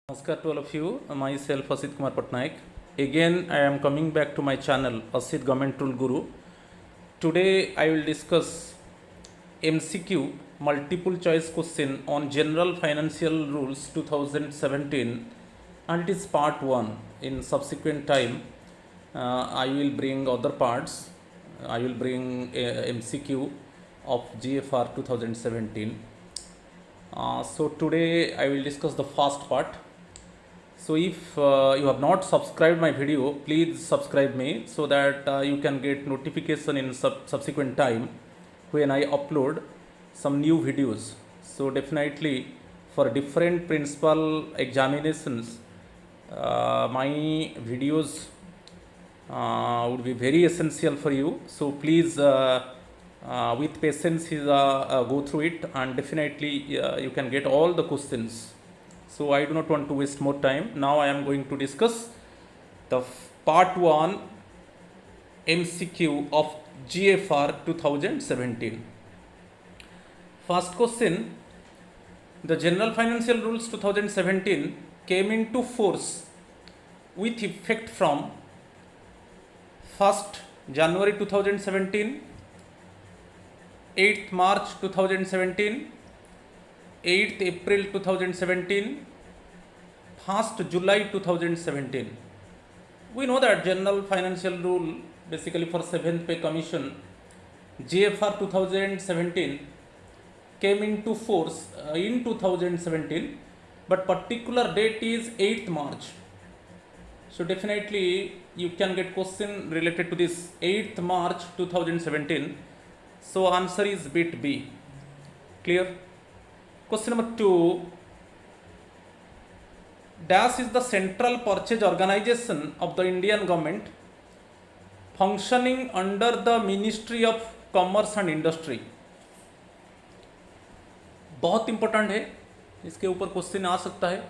Namaskar to all of you. Myself Asit Kumar Patnaik. Again, I am coming back to my channel Asit Government Rule Guru. Today, I will discuss MCQ multiple choice question on General Financial Rules 2017, and it is part 1. In subsequent time, I will bring other parts. I will bring MCQ of GFR 2017. So today I will discuss the first part. So if you have not subscribed my video, please subscribe me so that you can get notification in subsequent time when I upload some new videos. So definitely for different principal examinations, my videos would be very essential for you. So please with patience go through it, and definitely you can get all the questions. So I do not want to waste more time. Now I am going to discuss the part 1 MCQ of GFR 2017. First question: the General Financial Rules 2017 came into force with effect from 1st January 2017, 8th March 2017, 8th April 2017, 1st July 2017. We know that General Financial Rule basically for 7th Pay Commission GFR 2017 came into force in 2017, but particular date is 8th March. So definitely you can get question related to this 8th March 2017. So answer is bit B. Clear? Question number 2. Dash is the central purchase organization of the Indian government functioning under the Ministry of Commerce and Industry. बहुत important है, इसके ऊपर question आ सकता है.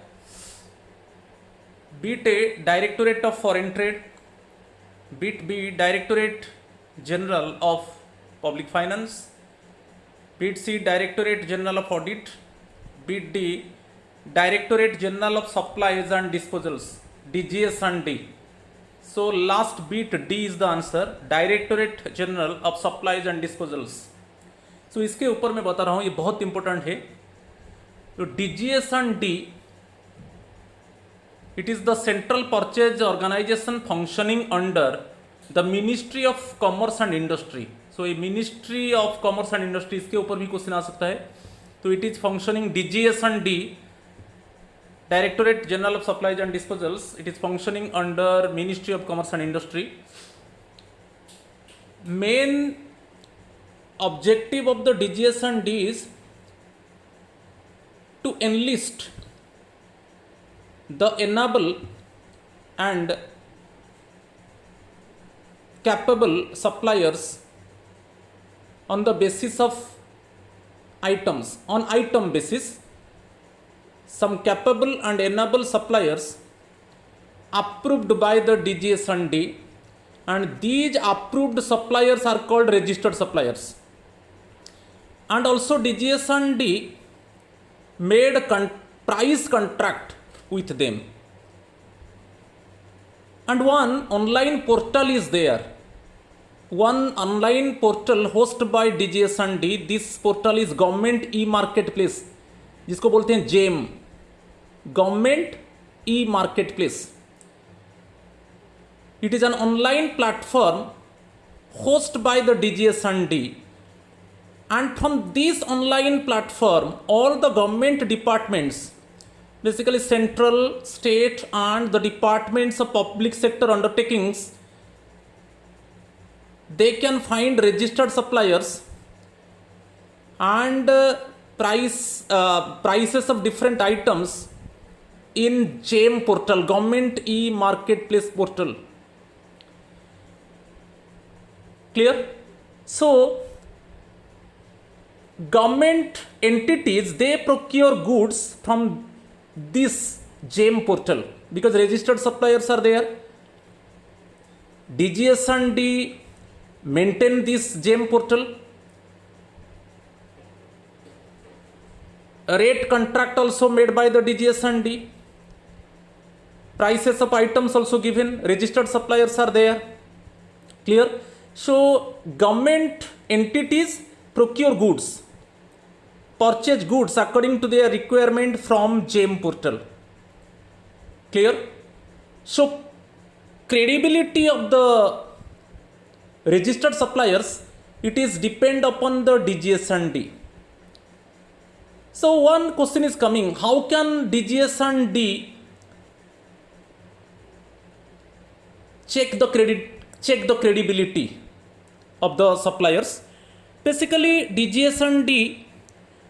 Bit A directorate of foreign trade, bit B directorate general of public finance, bit C directorate general of audit, bit D directorate general of supplies and disposals, DGS&D. So last bit D is the answer, directorate general of supplies and disposals. So इसके ऊपर मैं बता रहा हूँ, ये बहुत important है. तो DGS&D, it is the central purchase organization functioning under the Ministry of Commerce and Industry. So ये Ministry of Commerce and Industry, इसके ऊपर भी क्वेश्चन आ सकता है. तो it is functioning DGS&D, Directorate General of Supplies and Disposals, it is functioning under Ministry of Commerce and Industry. Main objective of the DGS&D is to enlist the enable and capable suppliers on the basis of items, on item basis. Some capable and enable suppliers approved by the DGS&D, and these approved suppliers are called registered suppliers. And also DGS&D made price contract with them. And one online portal is there. One online portal hosted by DGS&D. This portal is Government E-Marketplace, जिसको बोलते हैं JEM, Government E-Marketplace. It is an online platform hosted by the DGS&D, and from this online platform all the government departments, basically central, state and the departments of public sector undertakings, they can find registered suppliers and prices of different items in JEM portal, Government E-Marketplace portal. Clear? So government entities, they procure goods from this JEM portal because registered suppliers are there. DGS&D maintain this JEM portal. A rate contract also made by the DGS&D. prices of items also given, registered suppliers are there. Clear? So government entities procure goods, purchase goods according to their requirement from GeM portal. Clear? So credibility of the registered suppliers, it is depend upon the DGS&D. So one question is coming, how can DGS&D check the credibility of the suppliers? Basically DGS&D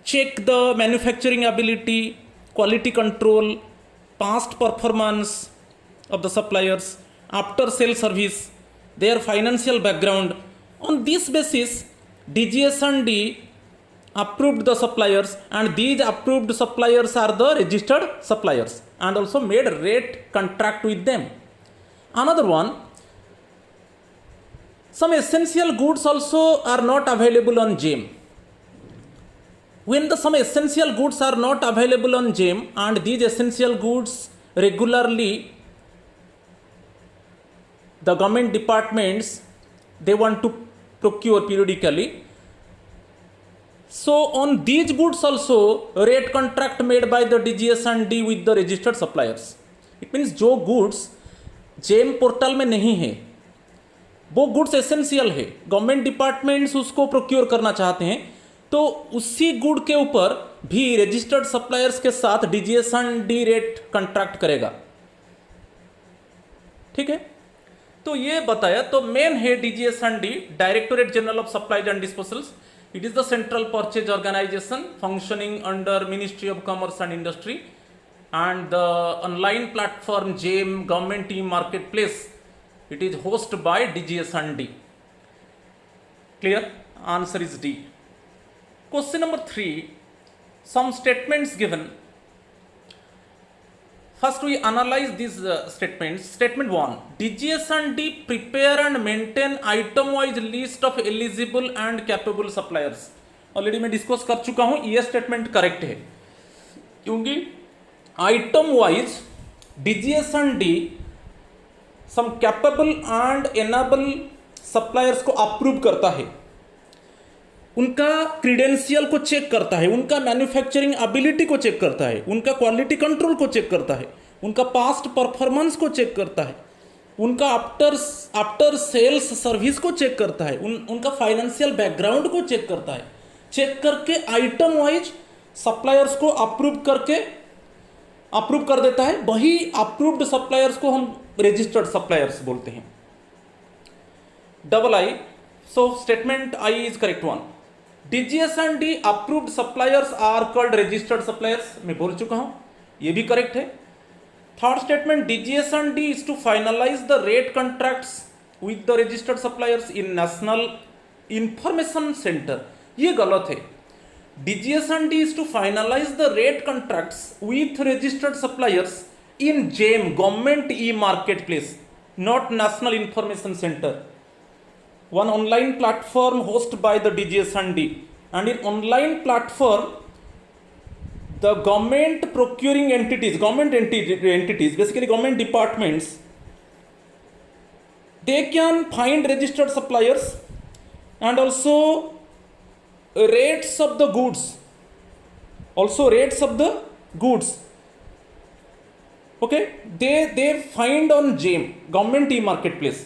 check the manufacturing ability, quality control, past performance of the suppliers, after sale service, their financial background. On this basis DGS&D approved the suppliers, and these approved suppliers are the registered suppliers, and also made rate contract with them. Another one, some essential goods also are not available on GeM. When some essential goods are not available on GeM, and these essential goods regularly the government departments, they want to procure periodically. So on these goods also rate contract made by the DGS&D with the registered suppliers. It means जो goods GeM portal में नहीं है, वो goods essential है, government departments उसको procure करना चाहते हैं, तो उसी गुड के ऊपर भी रजिस्टर्ड सप्लायर्स के साथ DGS&D रेट कंट्रैक्ट करेगा. ठीक है, तो ये बताया. तो मेन है DGS&D, directorate general of supplies and disposals. It is the central purchase organization functioning under Ministry of Commerce and Industry, and the online platform GeM Government e-Marketplace, it is hosted by DGS&D. Clear? Answer is D. Question number 3, some statements given. First we analyze these statements. Statement 1, DGS&D prepare and maintain item wise list of eligible and capable suppliers. Already मैं discuss कर चुका हूं, ये statement correct है, क्योंकि item wise DGS&D some capable and enable suppliers को approve करता है, उनका क्रीडेंशियल को चेक करता है, उनका मैन्युफैक्चरिंग एबिलिटी को चेक करता है, उनका क्वालिटी कंट्रोल को चेक करता है, उनका पास्ट परफॉर्मेंस को चेक करता है, उनका आफ्टर सेल्स सर्विस को चेक करता है, उनका फाइनेंशियल बैकग्राउंड को चेक करता है. चेक करके आइटम वाइज सप्लायर्स को अप्रूव कर देता है. वही अप्रूव्ड सप्लायर्स को हम रजिस्टर्ड सप्लायर्स बोलते हैं. Double I, so statement I is correct one. DGS&D approved suppliers are called registered suppliers. मैं बोल चुका हूं, ये भी करेक्ट है. Third statement, DGS&D is to finalize the rate contracts with the registered suppliers in National Information Center. ये गलत है. DGS&D is to finalize the rate contracts with registered suppliers in GeM Government e-Marketplace, not National Information Center. One online platform hosted by the DGS&D, and in online platform the government procuring entities, basically government departments, they can find registered suppliers and also rates of the goods, okay, they find on GeM Government e-Marketplace.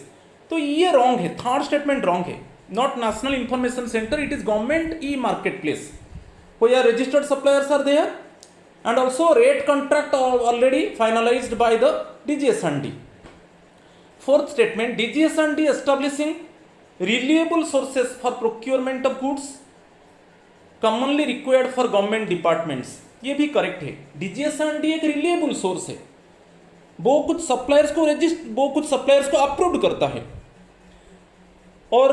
तो ये wrong है, third statement wrong है. Not national information centre, it is government e marketplace, where registered suppliers are there, and also rate contract are already finalized by the DGS&D. Fourth statement, DGS&D establishing reliable sources for procurement of goods commonly required for government departments. ये भी correct है. DGS&D एक रिलिएबल source है, वो कुछ suppliers को approve करता है, और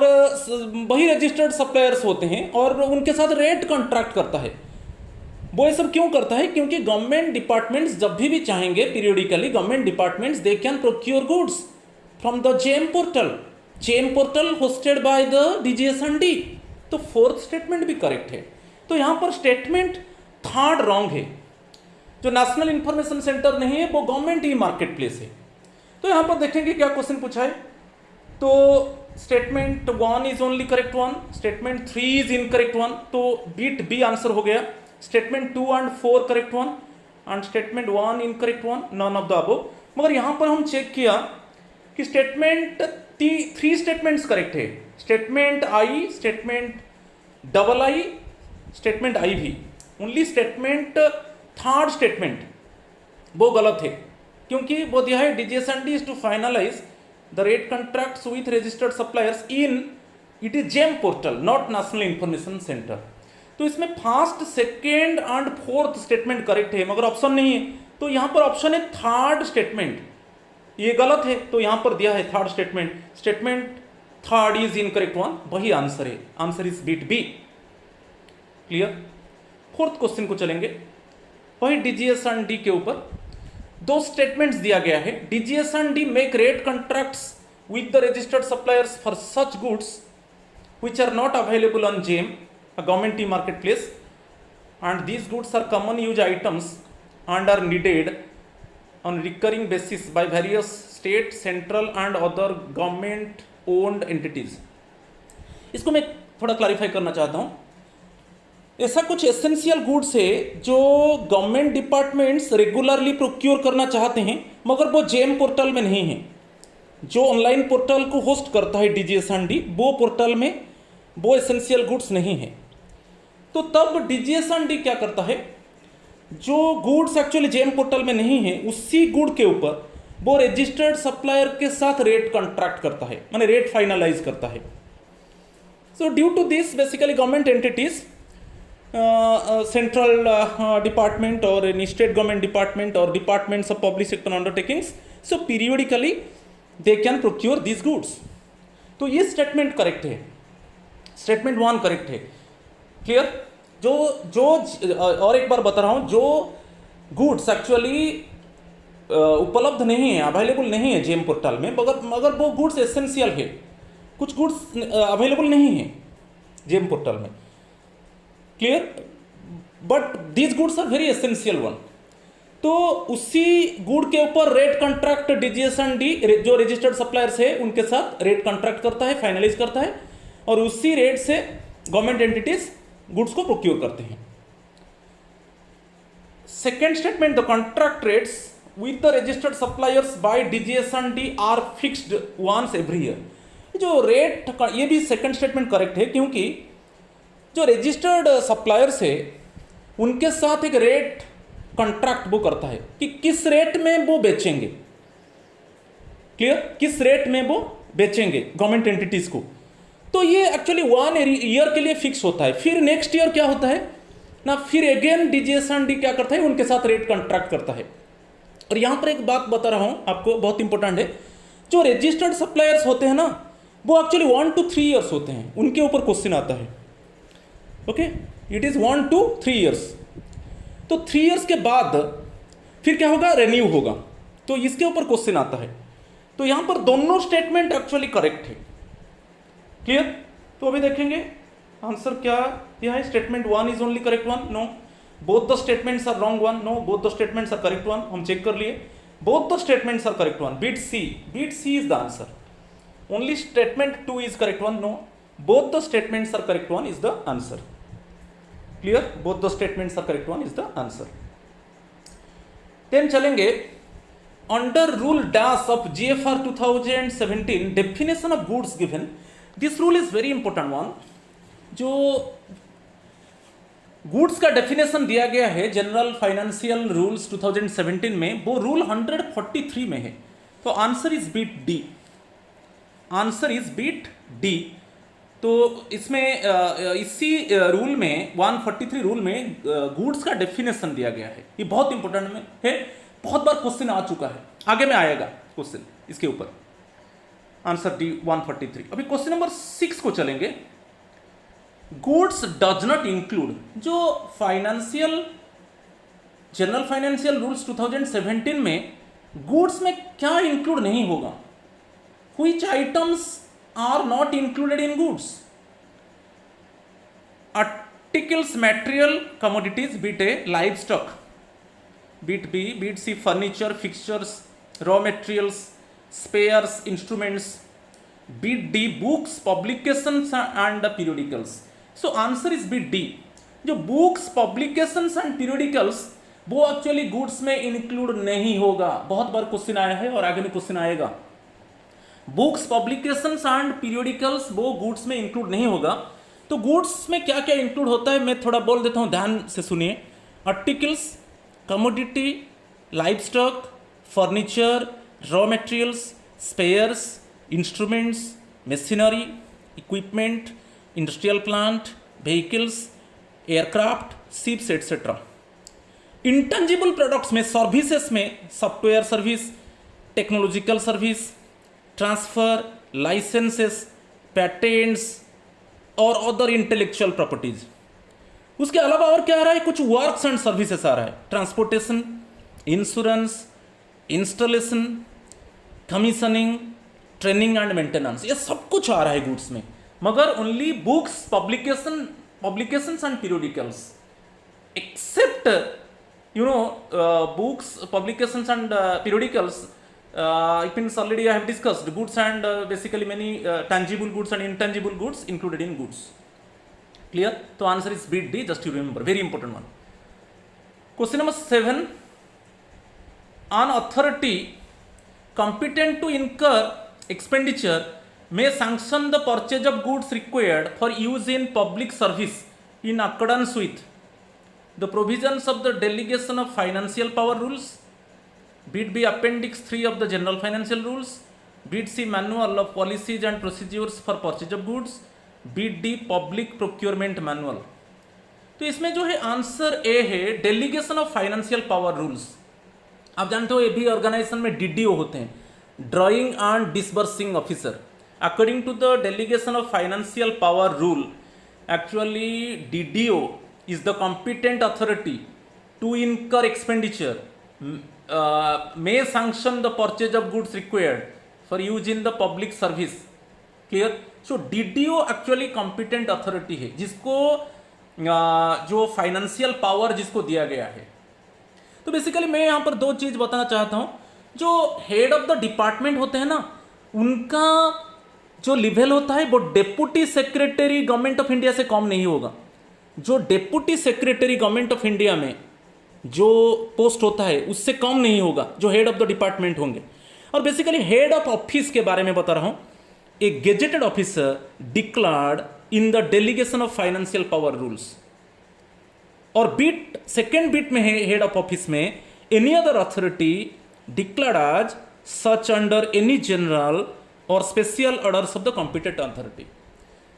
वही रजिस्टर्ड सप्लायर्स होते हैं, और उनके साथ रेट कॉन्ट्रैक्ट करता है. वो ये सब क्यों करता है? क्योंकि गवर्नमेंट डिपार्टमेंट्स जब भी चाहेंगे, periodically government departments they can procure goods from the GeM portal hosted by the DGS&D. तो फोर्थ स्टेटमेंट भी करेक्ट है. तो यहाँ पर स्टेटमेंट थर्ड रॉन्ग है. जो नेशनल इंफॉर्मेशन सेंटर नहीं है वो गवर्नमेंट ई मार्केट प्लेस है। तो यहाँ पर देखेंगे क्या क्वेश्चन पूछा है। तो statement 1 is only correct one, statement 3 is incorrect one, तो बीट बी आंसर हो गया। Statement 2 and 4 correct one and statement 1 incorrect one, none of the above. मगर यहाँ पर हम चेक किया कि स्टेटमेंट 3 स्टेटमेंट्स करेक्ट है, statement I, statement double I, statement I भी। ओनली स्टेटमेंट थर्ड स्टेटमेंट वो गलत है, क्योंकि वो दिया है DGS&D is to finalize the rate contracts with registered suppliers in it is GeM portal not national information centre. तो इसमें first, second and fourth statement correct है, मगर ऑप्शन नहीं है। तो यहाँ पर ऑप्शन है थर्ड स्टेटमेंट, ये गलत है। तो यहाँ पर दिया है third statement, statement third is incorrect one, वही आंसर है। Answer is beat B. Clear. Fourth question को चलेंगे, वही DGS&D के ऊपर दो स्टेटमेंट्स दिया गया है। DGS&D make rate contracts with the registered suppliers for such goods which are not available on GEM, a government e-marketplace, and these goods are common use items and are needed on recurring basis by various state, central and other government owned entities। इसको मैं थोड़ा clarify करना चाहता हूँ। ऐसा कुछ essential goods है जो गवर्नमेंट डिपार्टमेंट्स रेगुलरली प्रोक्योर करना चाहते हैं, मगर वो जेम पोर्टल में नहीं है। जो ऑनलाइन पोर्टल को होस्ट करता है DGS&D, वो पोर्टल में वो एसेंशियल गुड्स नहीं है। तो तब DGS&D क्या करता है, जो गुड्स एक्चुअली जेम पोर्टल में नहीं है उसी गुड के ऊपर वो रजिस्टर्ड सप्लायर के साथ रेट कॉन्ट्रैक्ट करता है, माने रेट फाइनलाइज करता है। So due to this basically government entities, central department और एनी स्टेट गवर्नमेंट डिपार्टमेंट और departments of public sector undertakings, so periodically they can procure this goods. तो ये स्टेटमेंट करेक्ट है, स्टेटमेंट 1 करेक्ट है। Clear. जो और एक बार बता रहा हूं, जो गुड्स एक्चुअली उपलब्ध नहीं है, अवेलेबल नहीं है जेम पोर्टल में, मगर वो गुड्स एसेंशियल है, कुछ गुड्स अवेलेबल नहीं है जेम पोर्टल में। Clear. But these goods are very essential one. तो उसी गुड के ऊपर रेट कॉन्ट्रैक्ट DGS&D जो रजिस्टर्ड सप्लायर्स है उनके साथ रेट कॉन्ट्रैक्ट करता है, फाइनलाइज करता है, और उसी रेट से गवर्नमेंट एंटिटीज गुड्स को प्रोक्योर करते हैं। Second statement, the contract rates with the registered suppliers by DGS&D are fixed once every year. जो रेट, ये भी सेकेंड स्टेटमेंट करेक्ट है, क्योंकि जो रजिस्टर्ड सप्लायर्स है उनके साथ एक रेट कॉन्ट्रैक्ट वो करता है कि किस रेट में वो बेचेंगे। क्लियर। किस रेट में वो बेचेंगे गवर्नमेंट एंटिटीज को। तो ये एक्चुअली 1 ईयर के लिए फिक्स होता है। फिर नेक्स्ट ईयर क्या होता है ना, फिर अगेन DGS&D क्या करता है, उनके साथ रेट कॉन्ट्रैक्ट करता है। और यहां पर एक बात बता रहा हूं आपको, बहुत इंपॉर्टेंट है। जो रजिस्टर्ड सप्लायर्स होते हैं ना, वो एक्चुअली 1 to 3 ईयर्स होते हैं, उनके ऊपर क्वेश्चन आता है। Okay, it is 1 to 3 years. तो 3 ईयर्स के बाद फिर क्या होगा, रेन्यू होगा। तो इसके ऊपर क्वेश्चन आता है। तो यहां पर दोनों स्टेटमेंट एक्चुअली करेक्ट है। क्लियर। तो अभी देखेंगे आंसर क्या दिया है। Statement 1 is only correct one, no. Both the statements are wrong one, no. Both the statements are correct one, हम चेक कर लिए। Both the statements are correct one, beat C is the answer. Only statement 2 is correct one, no. Both the statements are correct one is the answer. Clear? Both the statements are correct, one is the answer. Then चलेंगे, under rule dash of GFR 2017 definition of goods given, this rule is very important one। जो goods का definition दिया गया है general financial rules 2017 में, वो rule 143 में है। तो answer is beat D. Answer is beat D. तो इसमें इसी रूल में 143 रूल में गुड्स का डेफिनेशन दिया गया है। ये बहुत इंपॉर्टेंट है, बहुत बार क्वेश्चन आ चुका है, आगे में आएगा क्वेश्चन इसके ऊपर। Answer D 143। अभी क्वेश्चन नंबर 6 को चलेंगे। गुड्स डज नॉट इंक्लूड, जो फाइनेंशियल जनरल फाइनेंशियल रूल्स 2017 में गुड्स में क्या इंक्लूड नहीं होगा, which items are not included in goods? Articles, material, commodities, be it a livestock, Bit B. Bit C, furniture, fixtures, raw materials, spares, instruments. Bit D, books, publications and periodicals. So answer is bit D. जो books, publications and periodicals वो actually goods में include नहीं होगा। बहुत बार question आया है और आगे में क्वेश्चन आएगा। बुक्स, पब्लिकेशंस एंड पीरियोडिकल्स वो गुड्स में इंक्लूड नहीं होगा। तो गुड्स में क्या क्या इंक्लूड होता है मैं थोड़ा बोल देता हूँ, ध्यान से सुनिए। Articles, commodity, live stock, furniture, raw materials, spares, instruments, machinery, equipment, industrial plant, vehicles, aircraft, ships etcetera. Intangible products में, सर्विसेज में software service, technological service, transfer, licences, patents और अदर इंटेलेक्चुअल प्रॉपर्टीज। उसके अलावा और क्या आ रहा है, कुछ वर्क्स एंड सर्विसेज आ रहा है, transportation, insurance, installation, commissioning, training and maintenance, ये सब कुछ आ रहा है गुड्स में। मगर only books, publications and periodicals, except books, publications and periodicals. It means already I have discussed goods and basically many tangible goods and intangible goods included in goods. Clear? So answer is bit D, just you remember, very important one. Question number 7. An authority competent to incur expenditure may sanction the purchase of goods required for use in public service in accordance with the provisions of the delegation of financial power rules, bit B, appendix 3 of the general financial rules, bit C, manual of policies and procedures for purchase of goods, bit D, public procurement manual. तो इसमें जो है answer A है delegation of financial power rules. आप जानते हो ये भी ऑर्गेनाइजेशन में डीडीओ होते हैं, drawing and disbursing officer. According to the delegation of financial power rule, actually DDO is the competent authority to incur expenditure, may sanction the purchase of goods required for use in the public service. Clear? So DDO actually competent authority है जिसको जो financial power जिसको दिया गया है। तो basically मैं यहाँ पर दो चीज़ बताना चाहता हूँ। जो हेड ऑफ द डिपार्टमेंट होते हैं ना, उनका जो लेवल होता है वो deputy secretary government of India से कम नहीं होगा। जो deputy secretary government of India में जो पोस्ट होता है उससे कम नहीं होगा जो हेड ऑफ द डिपार्टमेंट होंगे। और बेसिकली हेड ऑफ ऑफिस के बारे में बता रहा हूँ। A gazetted officer declared in the delegation of financial power rules. और बिट सेकेंड बिट में है हेड ऑफ ऑफिस में any other authority declared as such under any general और special orders of the competent authority.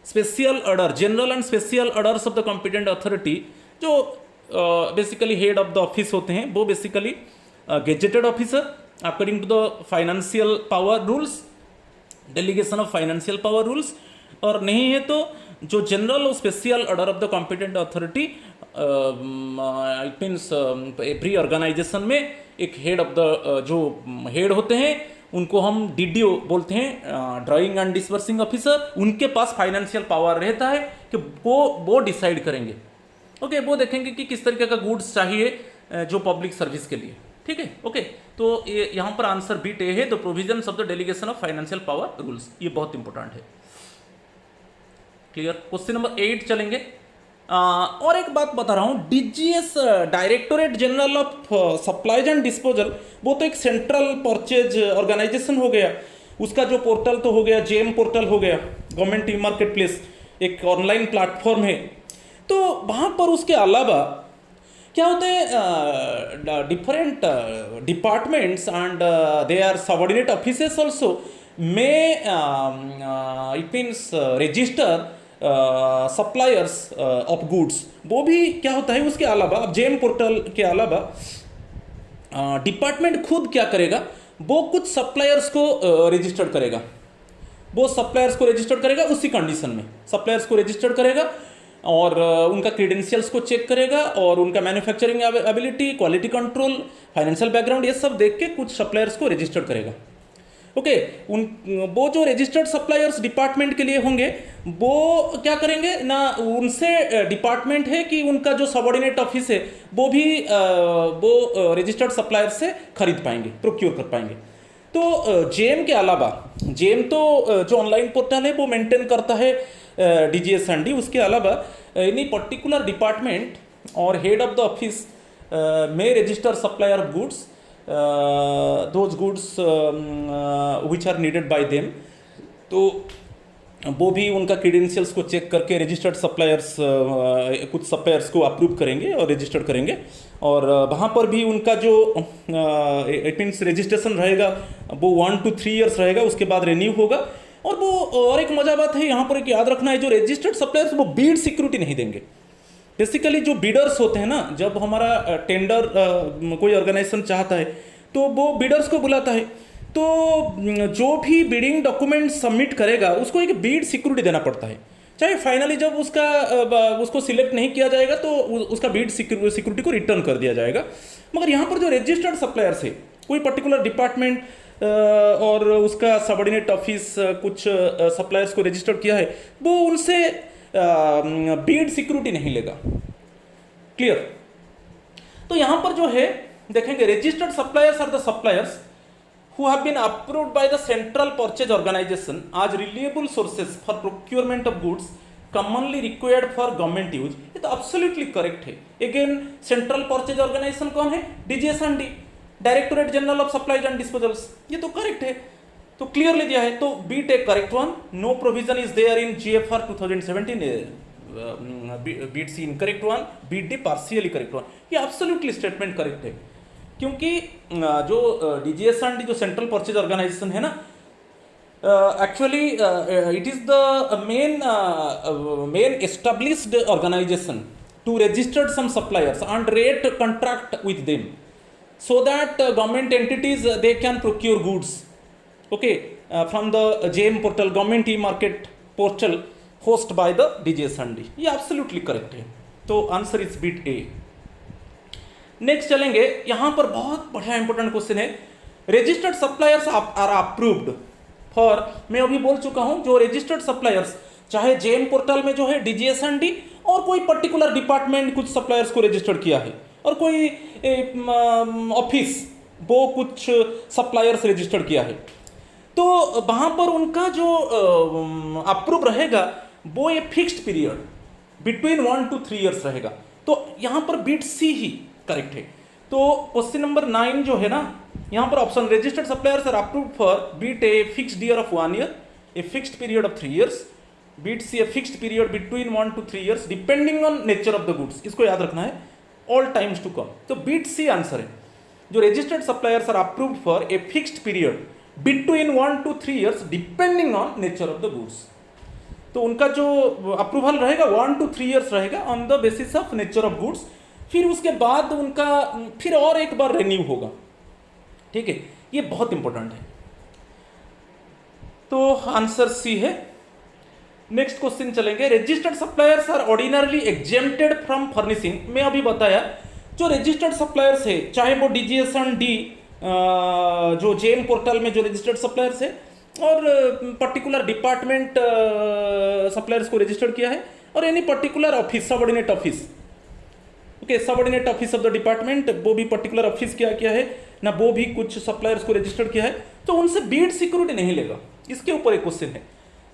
Special order, general and special orders of the competent authority जो basically head of the office होते हैं वो basically gazetted officer according to the financial power rules, delegation of financial power rules. और नहीं है तो जो general और special order of the competent authority, it means every organisation में एक हेड ऑफ द जो हेड होते हैं उनको हम डीडीओ बोलते हैं, ड्राइंग एंड डिसबर्सिंग ऑफिसर। उनके पास फाइनेंशियल पावर रहता है कि वो डिसाइड करेंगे। ओके, वो देखेंगे कि किस तरीके का गुड्स चाहिए जो पब्लिक सर्विस के लिए। ठीक है, ओके। तो ये यहाँ पर आंसर बीट ए है, the provisions of the delegation of financial power rules. ये बहुत इंपॉर्टेंट है। क्लियर? क्वेश्चन नंबर 8 चलेंगे। और एक बात बता रहा हूँ, DGS directorate general of supplies and disposal, वो तो एक सेंट्रल परचेज ऑर्गेनाइजेशन हो गया। उसका जो पोर्टल तो हो गया, जेम पोर्टल हो गया, गवर्नमेंट ई मार्केट प्लेस, एक ऑनलाइन प्लेटफॉर्म है। तो वहाँ पर उसके अलावा क्या होते हैं, different departments and they are subordinate offices also में it means register suppliers of goods. वो भी क्या होता है उसके अलावा, जेम पोर्टल के अलावा डिपार्टमेंट खुद क्या करेगा, वो कुछ सप्लायर्स को रजिस्टर करेगा। वो सप्लायर्स को रजिस्टर करेगा उसी कंडीशन में सप्लायर्स को रजिस्टर करेगा और उनका क्रीडेंशियल्स को चेक करेगा और उनका manufacturing ability, quality control, financial background, ये सब देख के कुछ सप्लायर्स को रजिस्टर करेगा। ओके उन वो जो रजिस्टर्ड सप्लायर्स डिपार्टमेंट के लिए होंगे वो क्या करेंगे ना, उनसे डिपार्टमेंट है कि उनका जो सबऑर्डिनेट ऑफिस है वो भी वो रजिस्टर्ड सप्लायर से खरीद पाएंगे, प्रोक्योर कर पाएंगे। तो जेम के अलावा, जेम तो जो ऑनलाइन पोर्टल है वो मेंटेन करता है DGS&D, उसके अलावा एनी पर्टिकुलर डिपार्टमेंट और head of the office may register supplier of goods, those goods which are needed by them। तो वो भी उनका क्रीडेंशियल्स को चेक करके रजिस्टर्ड सप्लायर्स कुछ सप्लायर्स को अप्रूव करेंगे और रजिस्टर्ड करेंगे, और वहाँ पर भी उनका जो इट मीन्स रजिस्ट्रेशन रहेगा वो 1 to 3 years रहेगा, उसके बाद रिन्यू होगा। और वो और एक मजा बात है यहाँ पर एक याद रखना है, जो रजिस्टर्ड सप्लायर्स वो बीड सिक्योरिटी नहीं देंगे। बेसिकली जो बिडर्स होते हैं ना, जब हमारा टेंडर कोई ऑर्गेनाइजेशन चाहता है तो वो बिडर्स को बुलाता है, तो जो भी बिडिंग डॉक्यूमेंट सबमिट करेगा उसको एक बीड सिक्योरिटी देना पड़ता है। चाहे फाइनली जब उसको सिलेक्ट नहीं किया जाएगा तो उसका बीड सिक्योरिटी को रिटर्न कर दिया जाएगा। मगर यहाँ पर जो रजिस्टर्ड सप्लायर्स है, कोई पर्टिकुलर डिपार्टमेंट और उसका सबऑर्डिनेट ऑफिस कुछ सप्लायर्स को रजिस्टर्ड किया है, वो उनसे बीड सिक्योरिटी नहीं लेगा। क्लियर? तो यहां पर जो है देखेंगे, registered suppliers are the suppliers who have been approved by the central purchase organisation as reliable sources for procurement of goods commonly required for government use. ये तो एब्सोल्युटली करेक्ट है। अगेन सेंट्रल परचेज ऑर्गेनाइजेशन कौन है? DGS&D, directorate general of supplies and disposals. ये तो correct है, तो clearly दिया है। तो B take correct one. No provision is there in GFR 2017। Beat C incorrect one, beat D partially correct one. ये एब्सोल्युटली स्टेटमेंट करेक्ट है, क्योंकि जो DGS&D जो सेंट्रल परचेज ऑर्गेनाइजेशन है ना, actually it is the main established organisation to registered some suppliers and rate contract with them so that government entities they can procure goods, okay, from the JM portal, government e-market portal host by the DGS&D। ये absolutely correct है। तो answer is beat A. Next चलेंगे, यहां पर बहुत बढ़िया important question है। Registered suppliers are approved for, मैं अभी बोल चुका हूं, जो रजिस्टर्ड सप्लायर्स चाहे जेम पोर्टल में जो है DGS&D और कोई पर्टिकुलर डिपार्टमेंट कुछ सप्लायर्स को रजिस्टर्ड किया है, और कोई ऑफिस वो कुछ सप्लायर्स रजिस्टर्ड किया है, तो वहां पर उनका जो अप्रूव रहेगा वो ये fixed period between 1 to 3 years रहेगा। तो यहां पर बीट सी ही करेक्ट है। तो क्वेश्चन नंबर 9 जो है ना, यहां पर option registered suppliers are approved for beat a fixed year of 1 year, a fixed period of 3 years, beat C a fixed period between 1 to 3 years depending on nature of the goods. इसको याद रखना है, all times to come. तो beat C answer है। जो registered suppliers are approved for a fixed period between 1 to 3 years depending on nature of the goods. तो उनका जो अप्रूवल रहेगा 1 to 3 years रहेगा on the basis of nature of goods. फिर उसके बाद उनका फिर और एक बार रिन्यू होगा। ठीक है, ये बहुत इंपॉर्टेंट है। तो आंसर सी है। नेक्स्ट क्वेश्चन चलेंगे, registered suppliers are ordinarily exempted from furnishing. मैं अभी बताया जो रजिस्टर्ड सप्लायर्स है, चाहे वो DGS&D जो जेम पोर्टल में जो रजिस्टर्ड सप्लायर्स है और पर्टिकुलर डिपार्टमेंट सप्लायर्स को रजिस्टर्ड किया है, और any particular office subordinate office, okay, subordinate office of the department, वो भी पर्टिकुलर ऑफिस क्या किया है ना, वो भी कुछ सप्लायर्स को रजिस्टर्ड किया है, तो उनसे बीड सिक्योरिटी नहीं लेगा। इसके ऊपर एक क्वेश्चन है।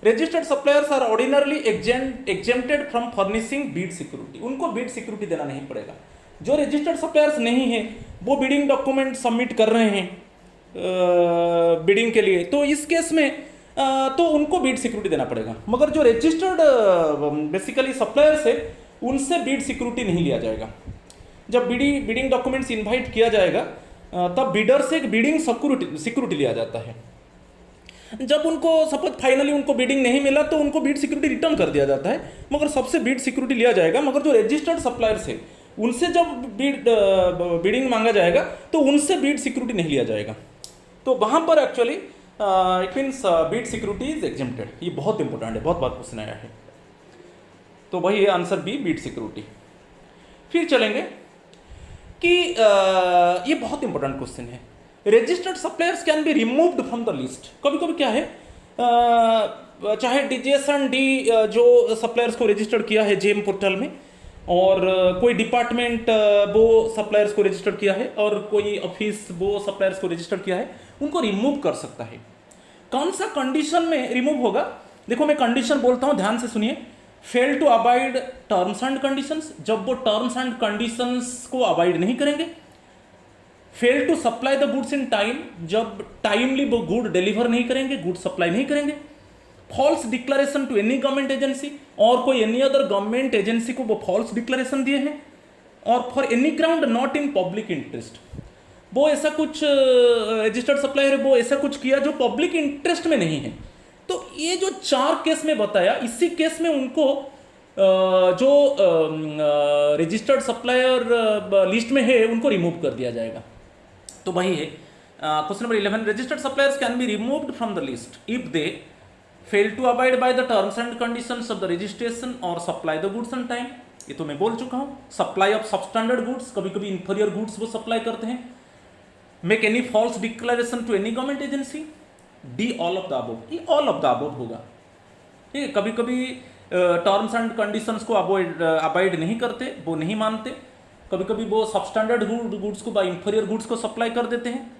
Registered suppliers are ordinarily exempted from furnishing bid security. उनको बीड सिक्योरिटी देना नहीं पड़ेगा। जो रजिस्टर्ड सप्लायर्स नहीं है वो बिडिंग डॉक्यूमेंट सबमिट कर रहे हैं बिडिंग के लिए, तो इस केस में तो उनको बीड सिक्योरिटी देना पड़ेगा। मगर जो रजिस्टर्ड बेसिकली सप्लायर्स है उनसे बीड सिक्योरिटी नहीं लिया जाएगा। जब बिडिंग डॉक्यूमेंट्स इन्वाइट किया जाएगा तब बिडर से एक बिडिंग सिक्योरिटी लिया जाता है। जब उनको सपोज फाइनली उनको बिडिंग नहीं मिला तो उनको बीड सिक्योरिटी रिटर्न कर दिया जाता है, मगर सबसे बीड सिक्योरिटी लिया जाएगा। मगर जो रजिस्टर्ड सप्लायर्स है उनसे जब बिडिंग मांगा जाएगा तो उनसे बीड सिक्योरिटी नहीं लिया जाएगा। तो वहां पर actually it means Beed security is exempted. ये बहुत इंपॉर्टेंट है, बहुत बार क्वेश्चन आया है। तो वही है आंसर बी, बीड सिक्योरिटी। फिर चलेंगे कि ये बहुत इंपॉर्टेंट क्वेश्चन है। Registered suppliers can be removed from the list. कभी कभी क्या है, चाहे डीजीएसएन डी जो सप्लायर्स को रजिस्टर्ड किया है जेम पोर्टल में, और कोई डिपार्टमेंट वो सप्लायर्स को रजिस्टर किया है, और कोई ऑफिस वो सप्लायर्स को रजिस्टर किया है, उनको रिमूव कर सकता है। कौन सा कंडीशन में रिमूव होगा? देखो मैं कंडीशन बोलता हूं, ध्यान से सुनिए। Fail to avoid terms and conditions, जब वो टर्म्स एंड कंडीशंस को अवॉइड नहीं करेंगे। Fail to supply the goods in time, जब टाइमली वो गुड डिलीवर नहीं करेंगे, गुड सप्लाई नहीं करेंगे। False declaration to any government agency, और कोई एनी अदर गवर्नमेंट एजेंसी को वो फॉल्स डिक्लेरेशन दिए हैं। और for any ground not in public interest, वो ऐसा कुछ रजिस्टर्ड सप्लायर है वो ऐसा कुछ किया जो पब्लिक इंटरेस्ट में नहीं है। तो ये जो 4 केस में बताया, इसी केस में उनको जो रजिस्टर्ड सप्लायर लिस्ट में है उनको रिमूव कर दिया जाएगा। तो वही है question number 11, registered suppliers can be removed from the list if they fail to abide by the terms and conditions of the registration और supply the goods on time. ये तो मैं बोल चुका हूं। सप्लाई ऑफ सबस्टैंडर्ड गुड्स, कभी कभी inferior goods वो सप्लाई करते हैं। Make any false declaration to any government agency, D all of the above, ये ऑल ऑफ द अबव होगा। ठीक है, कभी कभी टर्म्स एंड कंडीशंस को अवॉइड नहीं करते, वो नहीं मानते। कभी कभी वो सबस्टैंडर्ड गुड्स को बाय इंफीरियर गुड्स को सप्लाई कर देते हैं,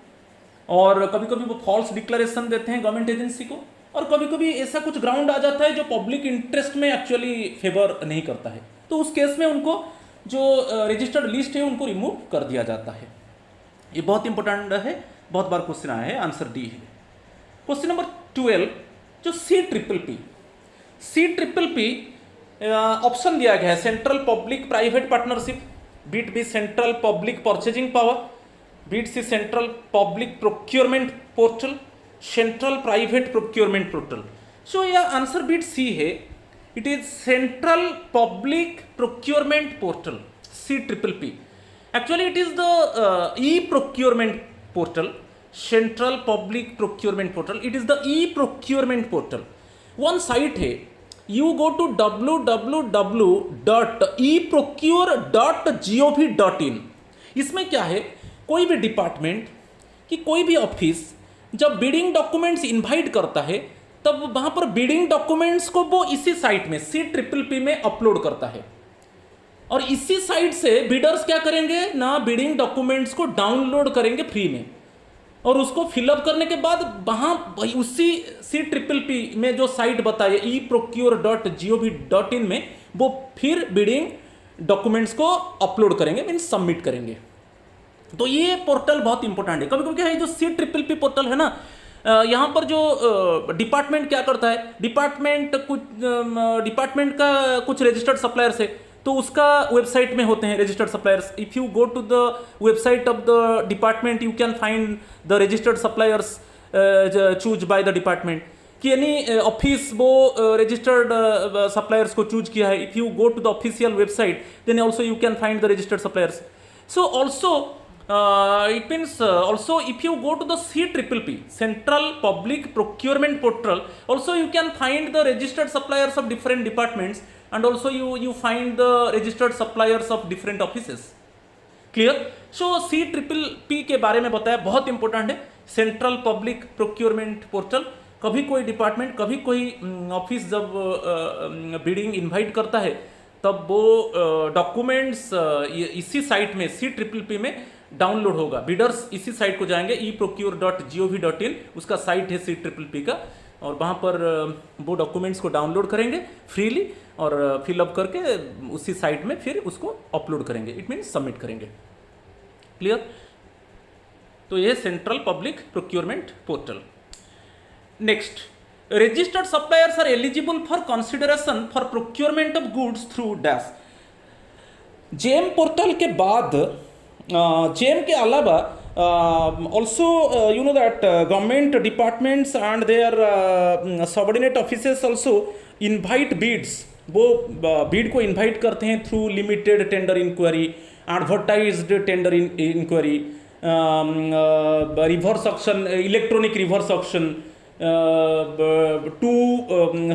और कभी कभी वो फॉल्स डिक्लेरेशन देते हैं गवर्नमेंट एजेंसी को, और कभी कभी ऐसा कुछ ग्राउंड आ जाता है जो पब्लिक इंटरेस्ट में एक्चुअली फेवर नहीं करता है। तो उस केस में उनको जो रजिस्टर्ड लिस्ट है उनको रिमूव कर दिया जाता है। ये बहुत इंपॉर्टेंट है, बहुत बार क्वेश्चन आया है, आंसर डी है। क्वेश्चन नंबर 12, जो CPPP ऑप्शन दिया गया है, central public private partnership, bit B central public purchasing power, bit C central public procurement portal, central private procurement portal. So यह आंसर बीट सी है, it is central public procurement portal, CPPP। Actually it is the e procurement portal, central public procurement portal, it is the e procurement portal. One site है, you go to www.eprocure.gov.in। इसमें क्या है, कोई भी department कि कोई भी ऑफिस जब बिडिंग डॉक्यूमेंट्स इनवाइट करता है, तब वहां पर बिडिंग डॉक्यूमेंट्स को वो इसी साइट में CPPP में अपलोड करता है, और इसी साइट से बिडर्स क्या करेंगे ना, बिडिंग डॉक्यूमेंट्स को डाउनलोड करेंगे फ्री में, और उसको फिलअप करने के बाद वहां उसी CPPP में जो साइट बताइए eprocure.gov.in में वो फिर बिडिंग डॉक्यूमेंट्स को अपलोड करेंगे, मीन्स सबमिट करेंगे। तो ये पोर्टल बहुत इंपॉर्टेंट है। कभी कभी क्या है, जो CPPP पोर्टल है ना, यहाँ पर जो डिपार्टमेंट क्या करता है, डिपार्टमेंट का कुछ रजिस्टर्ड सप्लायर्स है, तो उसका वेबसाइट में होते हैं registered suppliers. If you go to the website of the department, you can find the registered suppliers choose by the department, कि यानी ऑफिस वो रजिस्टर्ड सप्लायर्स को चूज किया है। If you go to the official website, then also you can find the registered suppliers. So also it means also if you go to the CPPP, Central Public Procurement Portal, also you can find the registered suppliers of different departments, and also you find the registered suppliers of different offices. Clear? So CPPP के बारे में बताया, बहुत important है। Central public procurement portal, कभी कोई department, कभी कोई ऑफिस जब बिडिंग इन्वाइट करता है, तब वो डॉक्यूमेंट्स इसी साइट में CPPP में डाउनलोड होगा। बिडर्स इसी साइट को जाएंगे, eprocure.gov.in उसका साइट है CPPP का, और वहाँ पर वो डॉक्यूमेंट्स को डाउनलोड करेंगे फ्रीली, और फिलअप करके उसी साइट में फिर उसको अपलोड करेंगे, इट मीन्स सबमिट करेंगे। क्लियर? तो ये central public procurement portal. Next, registered suppliers are eligible for consideration for procurement of goods through dash। GeM portal के बाद जेम के अलावा also you know that government departments and their subordinate offices also invite bids। वो bid को invite करते हैं through limited tender enquiry, advertised tender enquiry, reverse auction, electronic reverse auction, two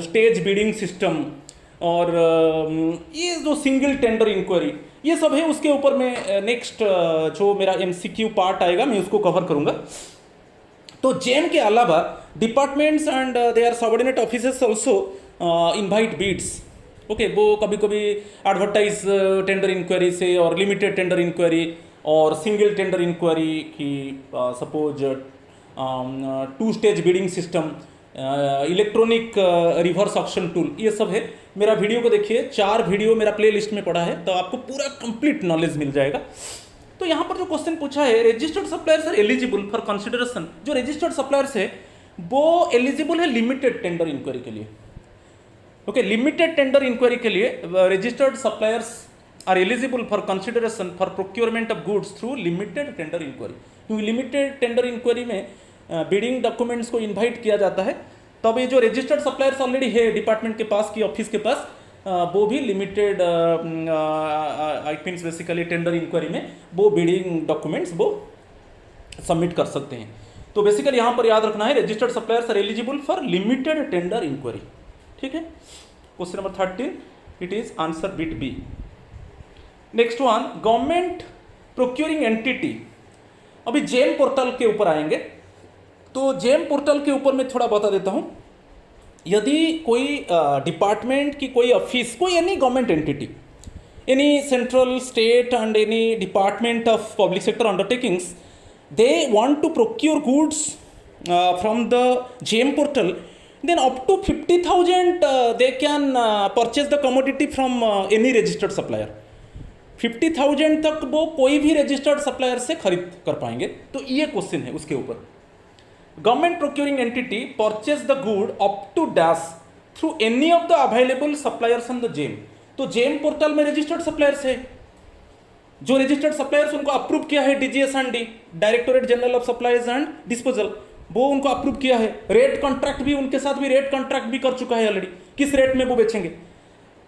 stage bidding system, और ये जो single tender inquiry, ये सब है। उसके ऊपर मैं नेक्स्ट जो मेरा MCQ पार्ट आएगा मैं उसको कवर करूँगा। तो जेम के अलावा departments and their subordinate officers also invite bids. Okay, वो कभी कभी एडवर्टाइज टेंडर इंक्वायरी से और लिमिटेड टेंडर इंक्वायरी और सिंगल टेंडर इंक्वायरी की suppose 2 stage bidding system, electronic reverse auction tool, ये सब है। मेरा वीडियो को देखिए, 4 वीडियो मेरा प्ले लिस्ट में पड़ा है, तो आपको पूरा कंप्लीट नॉलेज मिल जाएगा। तो यहाँ पर जो क्वेश्चन पूछा है, registered suppliers are eligible for consideration. जो रजिस्टर्ड सप्लायर्स है वो एलिजिबल है लिमिटेड टेंडर इंक्वायरी के लिए। ओके, लिमिटेड टेंडर इंक्वायरी के लिए registered suppliers are eligible for consideration for procurement of goods through limited tender enquiry. क्योंकि लिमिटेड टेंडर इंक्वायरी में बिडिंग डॉक्यूमेंट्स को इन्वाइट किया जाता है, तब ये जो रजिस्टर्ड सप्लायर्स ऑलरेडी है डिपार्टमेंट के पास की ऑफिस के पास, वो भी limited I means basically tender enquiry में वो बिडिंग डॉक्यूमेंट्स वो सबमिट कर सकते हैं। तो बेसिकली यहाँ पर याद रखना है, registered suppliers are eligible for limited tender enquiry. ठीक है, question number 13, it is answer bit B. Next one, government procuring entity. अभी जेम पोर्टल के ऊपर आएंगे, तो जेम पोर्टल के ऊपर मैं थोड़ा बता देता हूँ। यदि कोई डिपार्टमेंट की कोई ऑफिस, कोई any government entity, any central, state and any department of public sector undertakings, they want to procure goods from the GM portal, then up to 50,000 they can purchase the commodity from any registered supplier। 50,000 तक वो कोई भी registered supplier से खरीद कर पाएंगे। तो ये क्वेश्चन है उसके ऊपर, government procuring entity purchase the good up to dash through any of the available suppliers on the GeM. तो जेम पोर्टल में रजिस्टर्ड सप्लायर्स है, जो रजिस्टर्ड सप्लायर्स उनको अप्रूव किया है DGS&D, directorate general of supplies and disposal, वो उनको approve किया है। रेट कॉन्ट्रैक्ट भी उनके साथ भी रेट कॉन्ट्रैक्ट भी कर चुका है ऑलरेडी, किस रेट में वो बेचेंगे।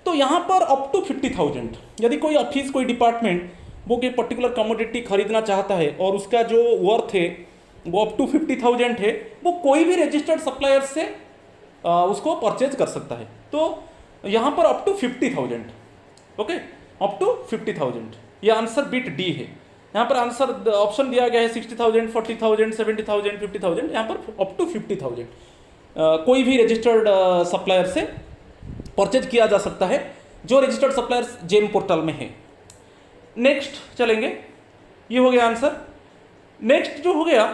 तो यहाँ पर अप टू 50,000, यदि कोई ऑफिस, कोई डिपार्टमेंट वो कोई पर्टिकुलर कमोडिटी खरीदना चाहता है और उसका जो वर्थ है वो अप टू 50,000 है, वो कोई भी रजिस्टर्ड सप्लायर से उसको परचेज कर सकता है। तो यहाँ पर up to 50,000, okay, up to 50,000, ये आंसर बिट डी है। यहाँ पर आंसर ऑप्शन दिया गया है 60,000, 40,000, 70,000, 50,000, यहाँ पर अप टू 50,000 कोई भी रजिस्टर्ड सप्लायर से परचेज किया जा सकता है, जो रजिस्टर्ड सप्लायर्स जेम पोर्टल में है। नेक्स्ट चलेंगे, ये हो गया आंसर। नेक्स्ट जो हो गया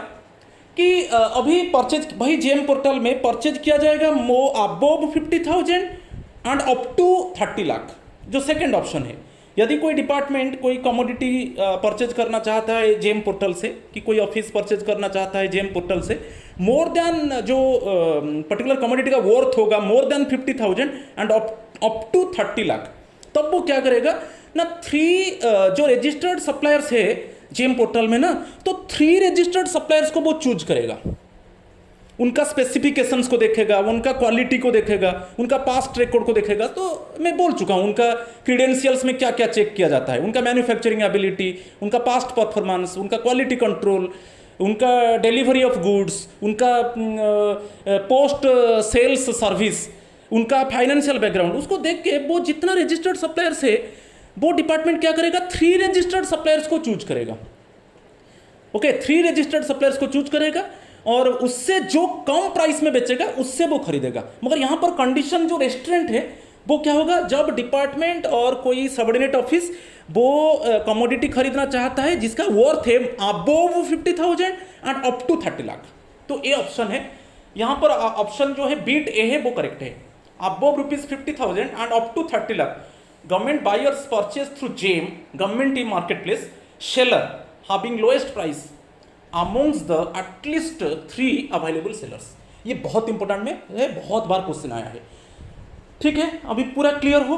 कि अभी परचेज भाई जेम पोर्टल में परचेज किया जाएगा above 50,000 and up to 30 lakh, जो सेकेंड ऑप्शन है। यदि कोई डिपार्टमेंट कोई कमोडिटी परचेज करना चाहता है जेम पोर्टल से, कि कोई ऑफिस परचेज करना चाहता है जेम पोर्टल से, मोर देन जो पर्टिकुलर कमोडिटी का वर्थ होगा more than 50,000 and up to 30 lakh, तब वो क्या करेगा ना, 3 जो रजिस्टर्ड सप्लायर्स है जेम पोर्टल में ना, तो 3 रजिस्टर्ड सप्लायर्स को वो चूज करेगा। उनका स्पेसिफिकेशंस को देखेगा, उनका क्वालिटी को देखेगा, उनका पास्ट रिकॉर्ड को देखेगा। तो मैं बोल चुका हूँ उनका क्रीडेंशियल्स में क्या क्या चेक किया जाता है, उनका मैन्युफैक्चरिंग एबिलिटी, उनका पास्ट परफॉर्मेंस, उनका क्वालिटी कंट्रोल, उनका डिलीवरी ऑफ गुड्स, उनका पोस्ट सेल्स सर्विस, उनका फाइनेंशियल बैकग्राउंड, उसको देख के वो जितना रजिस्टर्ड सप्लायर्स है वो डिपार्टमेंट क्या करेगा, 3 रजिस्टर्ड सप्लायर्स को चूज करेगा। ओके, 3 रजिस्टर्ड सप्लायर्स को चूज करेगा और उससे जो कम प्राइस में बेचेगा उससे वो खरीदेगा। मगर यहाँ पर कंडीशन जो रेस्टोरेंट है वो क्या होगा, जब डिपार्टमेंट और कोई सबऑर्डिनेट ऑफिस वो कमोडिटी खरीदना चाहता है जिसका वर्थ है above 50,000 and up to 30 lakh. तो ए ऑप्शन है, यहाँ पर ऑप्शन जो है बीट ए है वो करेक्ट है। Above ₹50,000 and up to 30 lakh government buyers purchase through GeM, government e marketplace, seller having lowest price amongst the at least 3 available sellers। ये बहुत इंपॉर्टेंट में है, बहुत बार क्वेश्चन आया है। ठीक है, अभी पूरा क्लियर हो।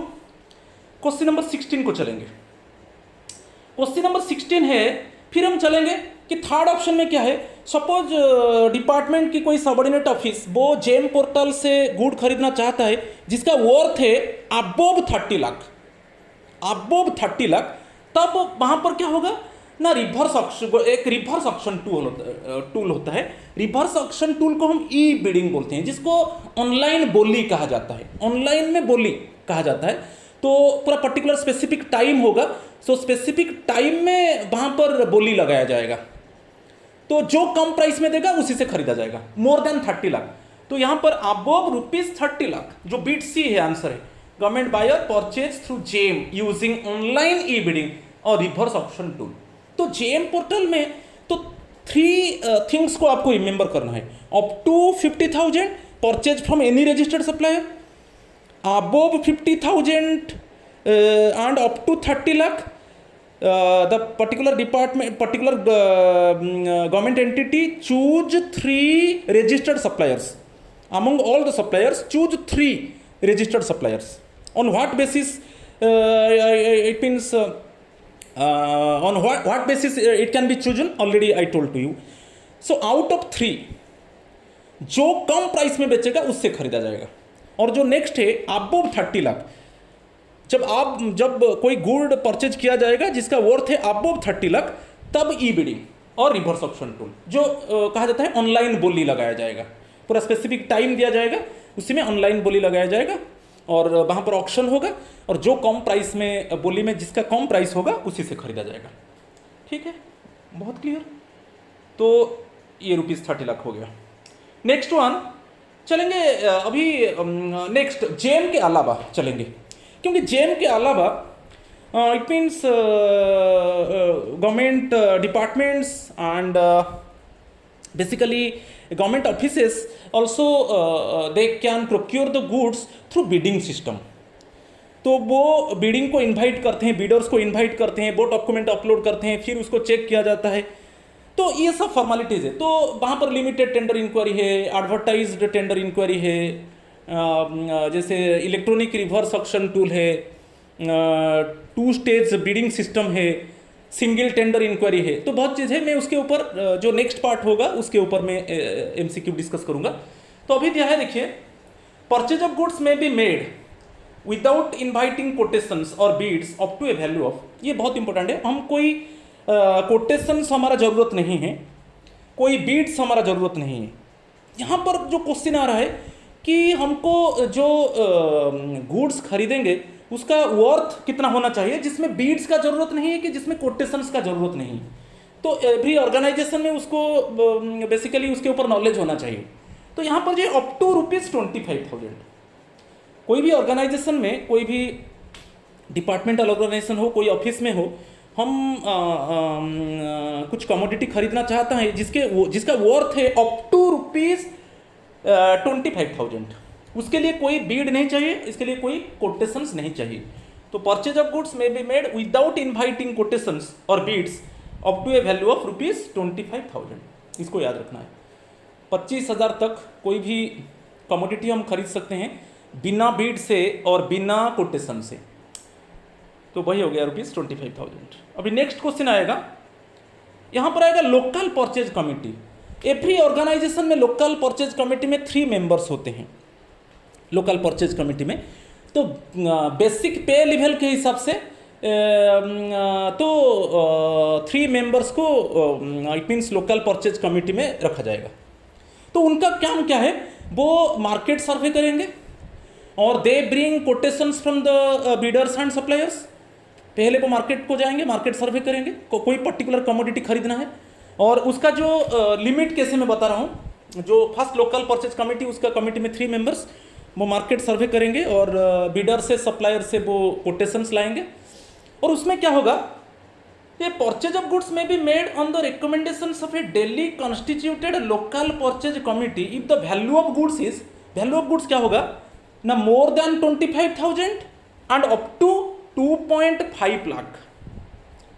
क्वेश्चन नंबर 16 को चलेंगे। क्वेश्चन नंबर 16 है, फिर हम चलेंगे कि थर्ड ऑप्शन में क्या है। सपोज डिपार्टमेंट की कोई सबऑर्डिनेट ऑफिस वो जेम पोर्टल से गुड खरीदना चाहता है जिसका वर्थ है अबव 30 लाख, अबव 30 लाख, तब वहां पर क्या होगा ना, रिवर्स ऑक्शन, एक रिवर्स ऑक्शन टूल होता है। रिवर्स ऑक्शन टूल को हम ई बिडिंग बोलते हैं, जिसको ऑनलाइन बोली कहा जाता है, ऑनलाइन में बोली कहा जाता है। तो पूरा पर्टिकुलर स्पेसिफिक टाइम होगा, सो स्पेसिफिक टाइम में वहाँ पर बोली लगाया जाएगा। तो जो कम प्राइस में देगा उसी से खरीदा जाएगा, मोर देन 30 लाख। तो यहाँ पर अबव ₹30 लाख जो बीट सी है, आंसर है। Government buyer purchase through GeM using online e bidding और रिवर्स ऑप्शन टूल। तो जेम पोर्टल में तो 3 थिंग्स को आपको रिमेंबर करना है। Up to 50,000 purchase from any registered supplier, above 50,000 and up to 30 lakh, the particular department, particular government entity choose 3 registered suppliers. Among all the suppliers, choose 3 registered suppliers. On what basis? It means on what basis it can be chosen? Already I told to you. So out of 3, जो कम price में बेचेगा उससे खरीदा जाएगा। और जो next है above 30 lakh, जब कोई गुड परचेज किया जाएगा जिसका वर्थ है अबव 30 लाख, तब ई बिडिंग और रिवर्स ऑप्शन टूल जो कहा जाता है ऑनलाइन बोली लगाया जाएगा। पूरा स्पेसिफिक टाइम दिया जाएगा, उसी में ऑनलाइन बोली लगाया जाएगा और वहाँ पर ऑक्शन होगा और जो कम प्राइस में बोली में जिसका कम प्राइस होगा उसी से खरीदा जाएगा। ठीक है, बहुत क्लियर। तो ये ₹30 लाख हो गया। नेक्स्ट वन चलेंगे अभी, नेक्स्ट जेम के अलावा चलेंगे, क्योंकि जेम के अलावा it means government departments and basically government offices also they can procure the goods through bidding system. तो वो बिडिंग को इन्वाइट करते हैं, बिडर्स को इन्वाइट करते हैं, वो डॉक्यूमेंट अपलोड करते हैं, फिर उसको चेक किया जाता है। तो ये सब फॉर्मेलिटीज़ है। तो वहाँ पर लिमिटेड टेंडर इंक्वायरी है, एडवर्टाइज्ड टेंडर इंक्वायरी है, जैसे इलेक्ट्रॉनिक रिवर्स ऑक्शन टूल है, 2 स्टेज बिडिंग सिस्टम है, सिंगल टेंडर इंक्वायरी है। तो बहुत चीज़ है, मैं उसके ऊपर जो नेक्स्ट पार्ट होगा उसके ऊपर मैं MCQ डिस्कस करूँगा। तो अभी दिया है, देखिए, परचेज ऑफ गुड्स में be made without inviting quotations और bids up to a value of, ये बहुत इंपॉर्टेंट है। हम कोई कोटेशंस हमारा ज़रूरत नहीं है, कोई बीड्स हमारा ज़रूरत नहीं है। यहाँ पर जो क्वेश्चन आ रहा है कि हमको जो गुड्स खरीदेंगे उसका वर्थ कितना होना चाहिए, जिसमें बीड्स का ज़रूरत नहीं है कि जिसमें कोटेशंस का ज़रूरत नहीं है। तो एवरी ऑर्गेनाइजेशन में उसको बेसिकली उसके ऊपर नॉलेज होना चाहिए। तो यहाँ पर जो अप टू ₹25,000, कोई भी ऑर्गेनाइजेशन में, कोई भी डिपार्टमेंटल ऑर्गेनाइजेशन हो, कोई ऑफिस में हो, हम कुछ कमोडिटी खरीदना चाहता है जिसका वर्थ है अप टू ₹25,000, उसके लिए कोई बीड नहीं चाहिए, इसके लिए कोई कोटेशंस नहीं चाहिए। तो परचेज ऑफ गुड्स में be made without inviting quotations और bids up to a value of ₹25,000। इसको याद रखना है। 25,000 तक कोई भी कमोडिटी हम खरीद सकते हैं बिना बीड से और बिना कोटेशन से। तो वही हो गया ₹25,000। अभी नेक्स्ट क्वेश्चन आएगा, यहाँ पर आएगा local purchase committee. Every organisation में लोकल परचेज कमेटी में 3 मेंबर्स होते हैं। लोकल परचेज कमेटी में तो बेसिक पे लेवल के हिसाब से तो 3 मेंबर्स को it means local purchase committee में रखा जाएगा। तो उनका काम क्या है, वो मार्केट सर्वे करेंगे और they bring quotations from the bidders and suppliers. पहले वो मार्केट को जाएंगे, मार्केट सर्वे करेंगे, कोई पर्टिकुलर कमोडिटी खरीदना है और उसका जो लिमिट कैसे मैं बता रहा हूँ, जो फर्स्ट लोकल परचेज कमेटी, उसका कमेटी में 3 मेंबर्स, वो मार्केट सर्वे करेंगे और बिडर से, सप्लायर से वो कोटेशंस लाएंगे। और उसमें क्या होगा, ये परचेज ऑफ गुड्स में be made on the recommendations of a duly constituted local purchase committee if the value of goods is, value of goods क्या होगा ना, more than 25,000 and up to 2.5 lakh,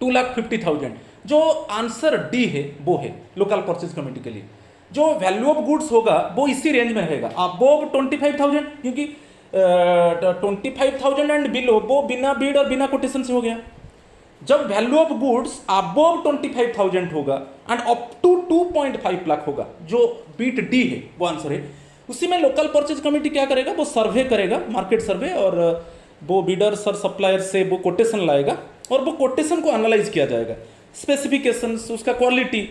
2,50,000। जो आंसर डी है वो है local purchase committee के लिए। जो वैल्यू ऑफ गुड्स होगा वो इसी रेंज में रहेगा, अबव 25,000, क्योंकि 25,000 एंड बिलो वो बिना बीड और बिना कोटेशन से हो गया। जब वैल्यू ऑफ गुड्स अबव 25,000 होगा एंड अप टू 2.5 लाख होगा, जो बीट डी है वो आंसर है, उसी में लोकल परचेज कमेटी क्या करेगा, वो सर्वे करेगा, मार्केट सर्वे, और वो बीडर्स और सप्लायर से वो कोटेशन लाएगा और वो कोटेशन को एनालाइज किया जाएगा, स्पेसिफिकेशंस, उसका क्वालिटी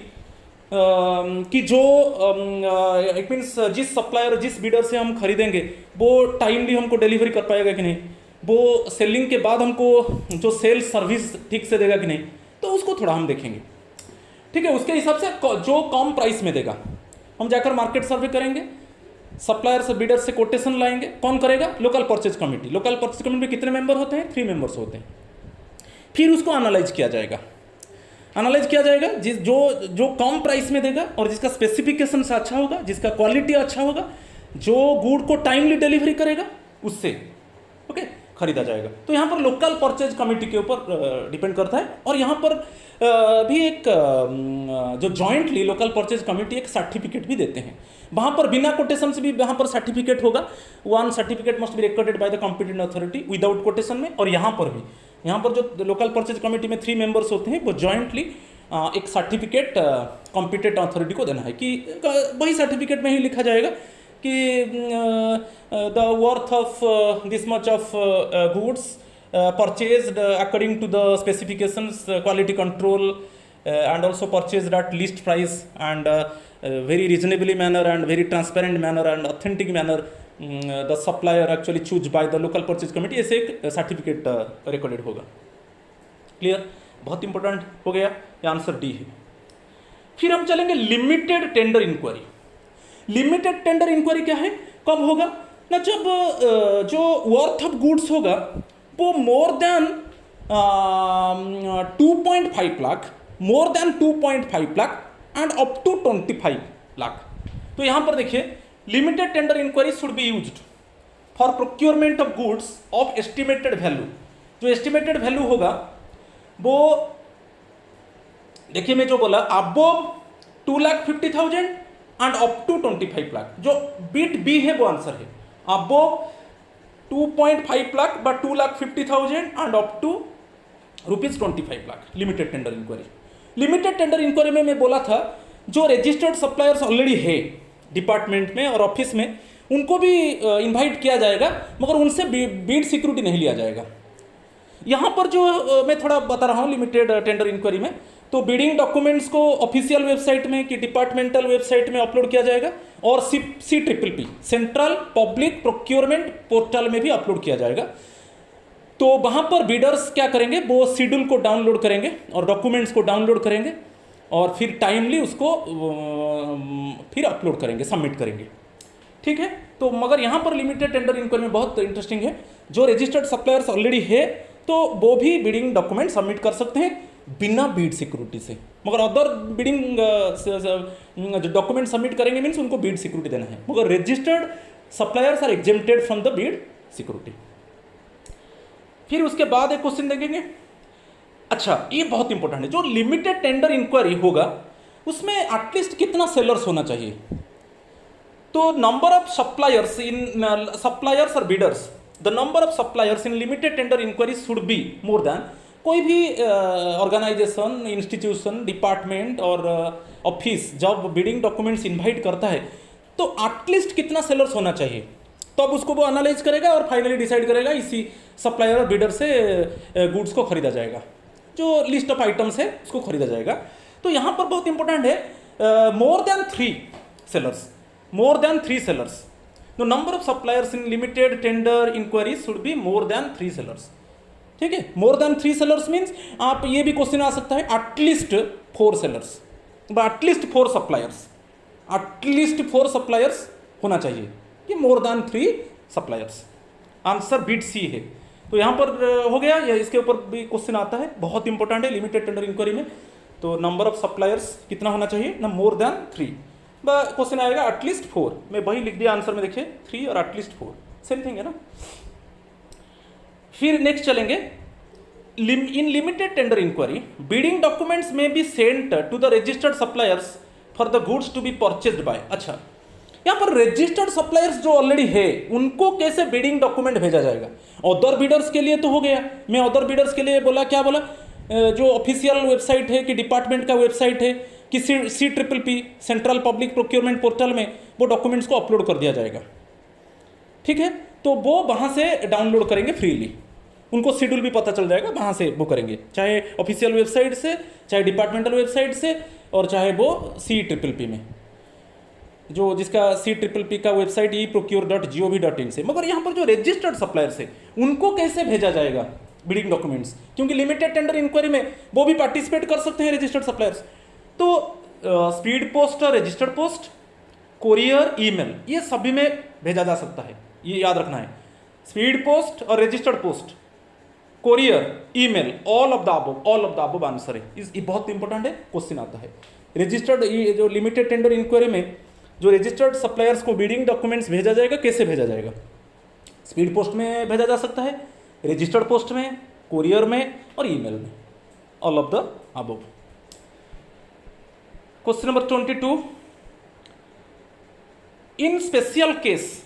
कि जो इट मीन्स जिस सप्लायर, जिस बीडर से हम खरीदेंगे वो टाइमली हमको डिलीवरी कर पाएगा कि नहीं, वो सेलिंग के बाद हमको जो सेल्स सर्विस ठीक से देगा कि नहीं, तो उसको थोड़ा हम देखेंगे। ठीक है, उसके हिसाब से जो कम प्राइस में देगा, हम जाकर मार्केट सर्वे करेंगे, सप्लायर से बीडर से कोटेशन लाएंगे। कौन करेगा? Local purchase committee. Local purchase committee में कितने मेंबर होते हैं? 3 मेंबर्स होते हैं। फिर उसको एनालाइज किया जाएगा। एनालाइज किया जाएगा जो कम प्राइस में देगा और जिसका स्पेसिफिकेशन से अच्छा होगा, जिसका क्वालिटी अच्छा होगा, जो गुड को टाइमली डिलीवरी करेगा, उससे ओके खरीदा जाएगा। तो यहाँ पर लोकल परचेज कमेटी के ऊपर डिपेंड करता है। और यहाँ पर भी एक जो जॉइंटली लोकल परचेज कमेटी एक सर्टिफिकेट भी देते हैं। वहाँ पर बिना कोटेशन से भी वहाँ पर सर्टिफिकेट होगा। 1 certificate must be recorded by the competent authority without quotation में। और यहाँ पर भी, यहाँ पर जो लोकल परचेज कमेटी में 3 मेंबर्स होते हैं, वो जॉइंटली एक सर्टिफिकेट कॉम्पिटेंट अथॉरिटी को देना है कि वही सर्टिफिकेट में ही लिखा जाएगा कि the worth of this much of goods purchased according to the specifications, quality control, and also purchased at least price and very reasonably manner and very transparent manner and authentic manner, the supplier actually choose by the local purchase committee। ऐसे एक certificate recorded होगा। Clear? बहुत important हो गया, ये answer D है। फिर हम चलेंगे limited tender enquiry. Limited tender enquiry क्या है? कब होगा ना? जब जो वर्थ ऑफ गुड्स होगा वो more than 2.5 lakh, more than 2.5 lakh and up to 25 lakh. तो यहां पर देखिए, limited tender enquiry should be used for procurement of goods of estimated value. जो एस्टिमेटेड वैल्यू होगा वो देखिए, मैं जो बोला above 2,50,000 and up to 25 lakh. जो बिट बी है वो आंसर है। Above 2.5 lakh but 2,50,000 and up to ₹25 lakh. Limited tender enquiry. Limited tender enquiry में मैं बोला था जो रजिस्टर्ड सप्लायर्स ऑलरेडी है डिपार्टमेंट में और ऑफिस में, उनको भी इनवाइट किया जाएगा, मगर उनसे बीड सिक्योरिटी नहीं लिया जाएगा। यहाँ पर जो मैं थोड़ा बता रहा हूँ लिमिटेड टेंडर इंक्वायरी में, तो बिडिंग डॉक्यूमेंट्स को ऑफिशियल वेबसाइट में कि डिपार्टमेंटल वेबसाइट में अपलोड किया जाएगा और CPPP central public procurement portal में भी अपलोड किया जाएगा। तो वहाँ पर बिडर्स क्या करेंगे? वो शेड्यूल को डाउनलोड करेंगे और डॉक्यूमेंट्स को डाउनलोड करेंगे और फिर टाइमली उसको फिर अपलोड करेंगे, सबमिट करेंगे। ठीक है? तो मगर यहाँ पर लिमिटेड टेंडर इंक्वायरी में बहुत इंटरेस्टिंग है, जो रजिस्टर्ड सप्लायर्स ऑलरेडी है तो वो भी बिडिंग डॉक्यूमेंट सबमिट कर सकते हैं बिना बीड सिक्योरिटी से। मगर अदर बिडिंग डॉक्यूमेंट सबमिट करेंगे मीन्स उनको बीड सिक्योरिटी देना है, मगर registered suppliers are exempted from the bid security. फिर उसके बाद एक क्वेश्चन देखेंगे। अच्छा, ये बहुत इंपॉर्टेंट है। जो लिमिटेड टेंडर इंक्वायरी होगा उसमें एटलीस्ट कितना सेलर्स होना चाहिए? तो number of suppliers in suppliers और bidders, the number of suppliers in limited tender enquiry should be more than, कोई भी ऑर्गेनाइजेशन, इंस्टीट्यूशन, डिपार्टमेंट और ऑफिस जब बिडिंग डॉक्यूमेंट्स इनवाइट करता है तो एटलीस्ट कितना सेलर्स होना चाहिए, तब तो उसको वो एनालाइज करेगा और फाइनली डिसाइड करेगा इसी सप्लायर और बिडर से गुड्स को खरीदा जाएगा। जो लिस्ट ऑफ आइटम्स है उसको खरीदा जाएगा। तो यहाँ पर बहुत इंपॉर्टेंट है, more than 3 sellers, more than 3 sellers. The number of suppliers in limited tender enquiry should be more than 3 sellers. ठीक है? मोर देन 3 सेलर्स मीन्स आप ये भी क्वेश्चन आ सकता है at least 4 sellers, at least 4 suppliers, at least 4 suppliers होना चाहिए कि more than 3 suppliers. Answer bit C है। तो यहाँ पर हो गया, या इसके ऊपर भी क्वेश्चन आता है, बहुत इंपॉर्टेंट है लिमिटेड टेंडर इंक्वायरी में। तो नंबर ऑफ सप्लायर्स कितना होना चाहिए ना? More than 3। क्वेश्चन आएगा एटलीस्ट 4, मैं वही लिख दिया आंसर में, देखिए 3 और एटलीस्ट 4 सेम थिंग है ना। फिर नेक्स्ट चलेंगे, in limited tender enquiry bidding documents may be sent to the registered suppliers for the goods to be purchased by. अच्छा, यहाँ पर रजिस्टर्ड सप्लायर्स जो ऑलरेडी है उनको कैसे बिडिंग डॉक्यूमेंट भेजा जाएगा? अदर बिडर्स के लिए तो हो गया, मैं अदर बिडर्स के लिए बोला, क्या बोला, जो ऑफिशियल वेबसाइट है कि डिपार्टमेंट का वेबसाइट है कि CPPP central public procurement portal में वो डॉक्यूमेंट्स को अपलोड कर दिया जाएगा। ठीक है? तो वो वहाँ से डाउनलोड करेंगे फ्रीली, उनको शेड्यूल भी पता चल जाएगा, वहाँ से वो करेंगे, चाहे ऑफिशियल वेबसाइट से, चाहे डिपार्टमेंटल वेबसाइट से, और चाहे वो CPPP में जो जिसका CPP का वेबसाइट eprocure.gov.in से, मगर यहाँ पर जो रजिस्टर्ड सप्लायर्स है उनको कैसे भेजा जाएगा बिडिंग डॉक्यूमेंट्स, क्योंकि लिमिटेड टेंडर इंक्वायरी में वो भी पार्टिसिपेट कर सकते हैं रजिस्टर्ड सप्लायर्स। तो speed post, registered post, courier, email, ये सभी में भेजा जा सकता है, ये याद रखना है। स्पीड पोस्ट और registered post, courier, email, all of the above answer है। ये बहुत इंपॉर्टेंट है, क्वेश्चन आता है। रजिस्टर्ड, ये जो लिमिटेड टेंडर इंक्वायरी में जो रजिस्टर्ड सप्लायर्स को बिडिंग डॉक्यूमेंट्स भेजा जाएगा, कैसे भेजा जाएगा? स्पीड पोस्ट में भेजा जा सकता है, रजिस्टर्ड पोस्ट में, कोरियर में और ईमेल में, all of the above. Question number 22, in special case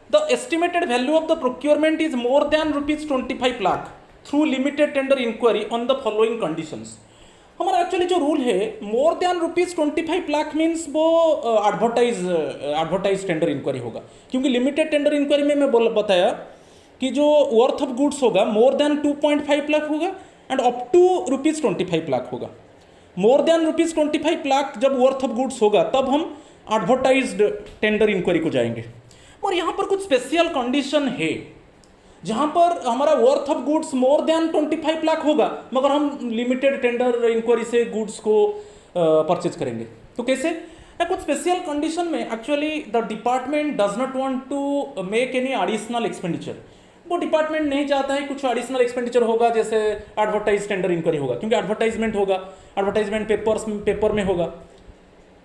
the estimated value of the procurement is more than ₹25 lakh through limited tender inquiry on the following conditions। हमारा actually जो rule है, more than ₹25 lakh means वो advertise tender inquiry होगा, क्योंकि limited tender enquiry में मैं बताया कि जो वर्थ ऑफ गुड्स होगा मोर देन 2.5 लाख होगा एंड अप टू ₹25 लाख होगा। मोर देन ₹25 लाख जब वर्थ ऑफ गुड्स होगा तब हम एडवर्टाइज्ड टेंडर इंक्वायरी को जाएंगे। और यहाँ पर कुछ स्पेशल कंडीशन है जहाँ पर हमारा worth of goods more than 25 lakh होगा मगर हम लिमिटेड टेंडर इंक्वायरी से गुड्स को परचेज करेंगे। तो कैसे? कुछ स्पेशल कंडीशन में actually the department does not want to make any additional expenditure. वो डिपार्टमेंट नहीं चाहता है कुछ एडिशनल एक्सपेंडिचर होगा, जैसे एडवर्टाइज टेंडर इंक्वायरी होगा, क्योंकि एडवर्टाइजमेंट होगा, एडवर्टाइजमेंट पेपर में होगा।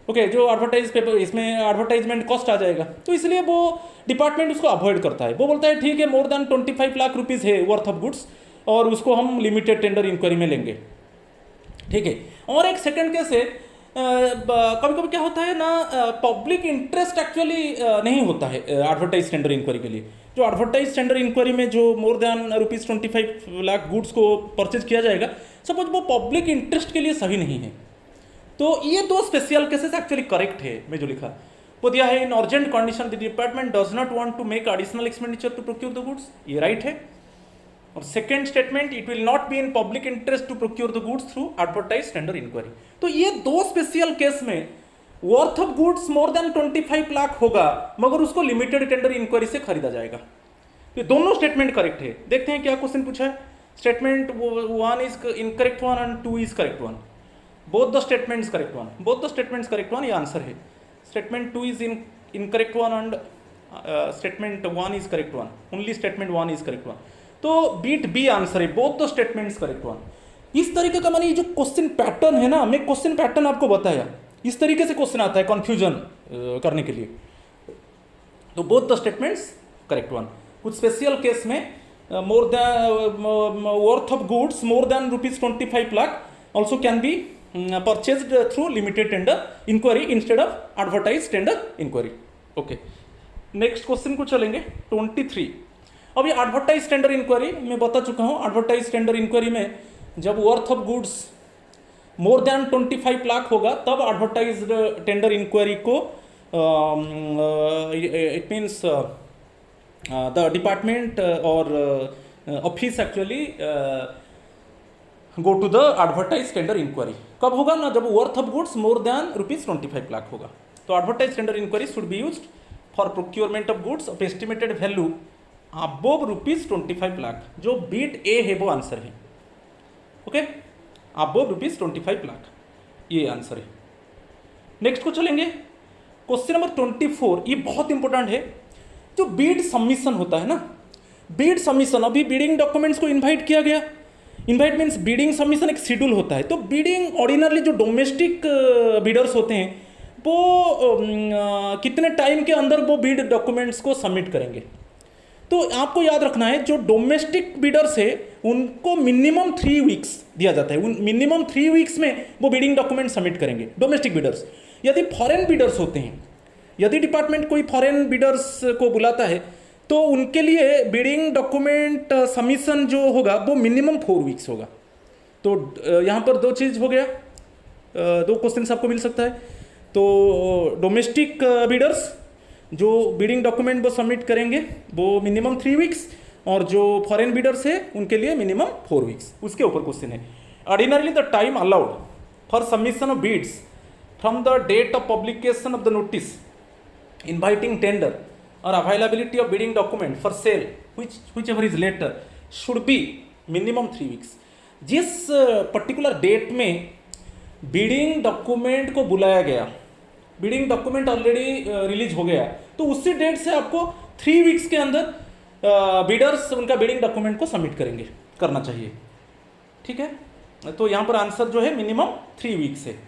ओके, जो एडवर्टाइज पेपर, इसमें एडवर्टाइजमेंट कॉस्ट आ जाएगा, तो इसलिए वो डिपार्टमेंट उसको अवॉइड करता है। वो बोलता है ठीक है, मोर देन 25 लाख रुपीज़ है वर्थ ऑफ गुड्स और उसको हम लिमिटेड टेंडर इंक्वायरी में लेंगे, ठीक है। और एक सेकंड केस है, कभी कभी क्या होता है ना, पब्लिक इंटरेस्ट एक्चुअली नहीं होता है एडवर्टाइज टेंडर इंक्वायरी के लिए। जो एडवर्टाइज टेंडर इंक्वायरी में जो मोर देन ₹25 लाख गुड्स को परचेज किया जाएगा, सपोज वो पब्लिक इंटरेस्ट के लिए सही नहीं है, तो ये दो स्पेशल केसेस एक्चुअली करेक्ट है। मैं जो लिखा वो दिया है, in urgent condition the department does not want to make additional expenditure to procure the goods, ये राइट है। और second statement, it will not be in public interest to procure the goods through advertise tender enquiry. तो ये दो special case में worth of goods more than 25 lakh होगा मगर उसको लिमिटेड टेंडर इंक्वायरी से खरीदा जाएगा। ये दोनों स्टेटमेंट करेक्ट है। देखते हैं क्या क्वेश्चन पूछा है। Statement 1 is incorrect one and 2 is correct one. Both the statements correct one, both the statements correct one, ये आंसर है। Statement 2 is incorrect one and statement 1 is correct one, only statement 1 is correct one. तो bit B answer है, both the statements correct one. इस तरीके का मैंने ये जो क्वेश्चन पैटर्न है ना, मैं क्वेश्चन पैटर्न आपको बताया, इस तरीके से क्वेश्चन आता है कंफ्यूजन करने के लिए। तो both the statements correct one. कुछ स्पेशल केस में more than worth of goods more than ₹25 lakh also can be purchased through limited tender inquiry instead of advertised tender inquiry। okay, next question को चलेंगे 23। अभी advertise tender inquiry मैं बता चुका हूँ। Advertise tender enquiry में जब worth of goods more than 25 lakh होगा तब एडवर्टाइज टेंडर इंक्वायरी को इट मीन्स द डिपार्टमेंट और office actually go to the advertise tender enquiry. कब होगा ना, जब worth of goods more than ₹25 lakh होगा। तो advertise tender enquiry should be used for procurement of goods of estimated value above ₹25 lakh. जो bit ए है वो आंसर है। ओके, अबव ₹25 लाख, ये आंसर है। नेक्स्ट को चलेंगे क्वेश्चन नंबर 24। ये बहुत इंपॉर्टेंट है। जो बीड सबमिशन होता है ना, बीड सबमिशन, अभी बीडिंग डॉक्यूमेंट्स को इन्वाइट किया गया। इन्वाइट मीन्स बीडिंग सबमिशन एक शेड्यूल होता है। तो बीडिंग ऑर्डिनरली जो डोमेस्टिक बीडर्स होते हैं वो कितने टाइम के अंदर वो बीड डॉक्यूमेंट्स को सबमिट करेंगे। तो आपको याद रखना है, जो डोमेस्टिक बीडर्स है उनको मिनिमम 3 वीक्स दिया जाता है। उन मिनिमम 3 वीक्स में वो बीडिंग डॉक्यूमेंट सबमिट करेंगे डोमेस्टिक बीडर्स। यदि फॉरेन बीडर्स होते हैं, यदि डिपार्टमेंट कोई फॉरेन बीडर्स को बुलाता है तो उनके लिए बिडिंग डॉक्यूमेंट सबमिशन जो होगा वो मिनिमम 4 वीक्स होगा। तो यहाँ पर दो चीज़ हो गया, दो क्वेश्चन आपको मिल सकता है। तो डोमेस्टिक बीडर्स जो बिडिंग डॉक्यूमेंट वो सबमिट करेंगे वो मिनिमम 3 वीक्स, और जो फॉरेन बीडर्स है उनके लिए मिनिमम 4 वीक्स। उसके ऊपर क्वेश्चन है, ordinarily the time allowed for submission of bids from the date of publication of the notice inviting tender or availability of bidding document for sale, whichever is later, should be minimum 3 weeks. जिस particular date में bidding document को बुलाया गया, bidding document already release हो गया, तो उसी date से आपको 3 वीक्स के अंदर बिडर्स उनका बिडिंग डॉक्यूमेंट को सबमिट करेंगे, करना चाहिए, ठीक है। तो यहाँ पर आंसर जो है मिनिमम 3 वीक्स है।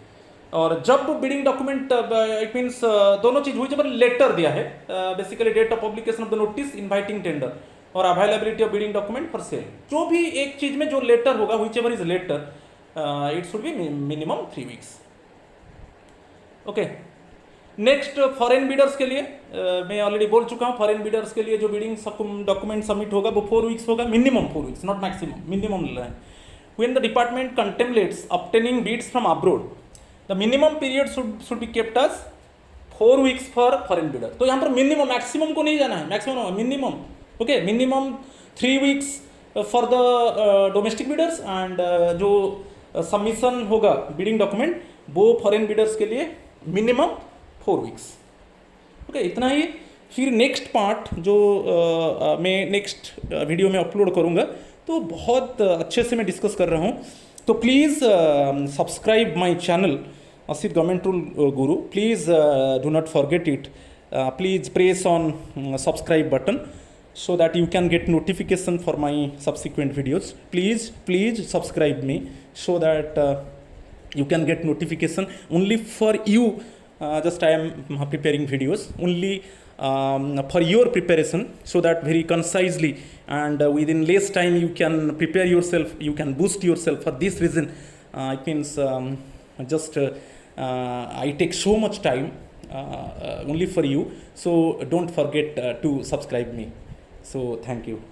और जब बिडिंग डॉक्यूमेंट इट मीन्स दोनों चीज हुई, जब लेटर दिया है, basically date of publication of the notice, inviting tender और availability of bidding document for sale, जो भी एक चीज में जो लेटर होगा, whichever is later, it should be minimum 3 weeks. Okay, next foreign bidders के लिए मैं ऑलरेडी बोल चुका हूँ, फॉरेन बिडर्स के लिए जो बिडिंग डॉक्यूमेंट सबमिट होगा वो 4 वीक्स होगा, minimum 4 weeks, not maximum, minimum है। When the department contemplates obtaining bids from abroad, the minimum period should be kept as 4 weeks for foreign bidder. तो यहाँ पर मिनिमम, मैक्सिमम को नहीं जाना है, maximum minimum, okay, minimum 3 weeks for the domestic bidders and जो submission होगा bidding document वो फॉरेन बिडर्स के लिए मिनिमम 4 weeks, ओके, इतना ही। फिर नेक्स्ट पार्ट जो मैं नेक्स्ट वीडियो में अपलोड करूँगा, तो बहुत अच्छे से मैं डिस्कस कर रहा हूँ। तो please subscribe my channel Asit government rule guru, please do not forget it, please press on subscribe button so that you can get notification for my subsequent videos. Please subscribe me so that you can get notification only for you. Just I am preparing videos only for your preparation, so that very concisely and within less time you can prepare yourself, you can boost yourself. For this reason it means just I take so much time only for you, so don't forget to subscribe me. So thank you.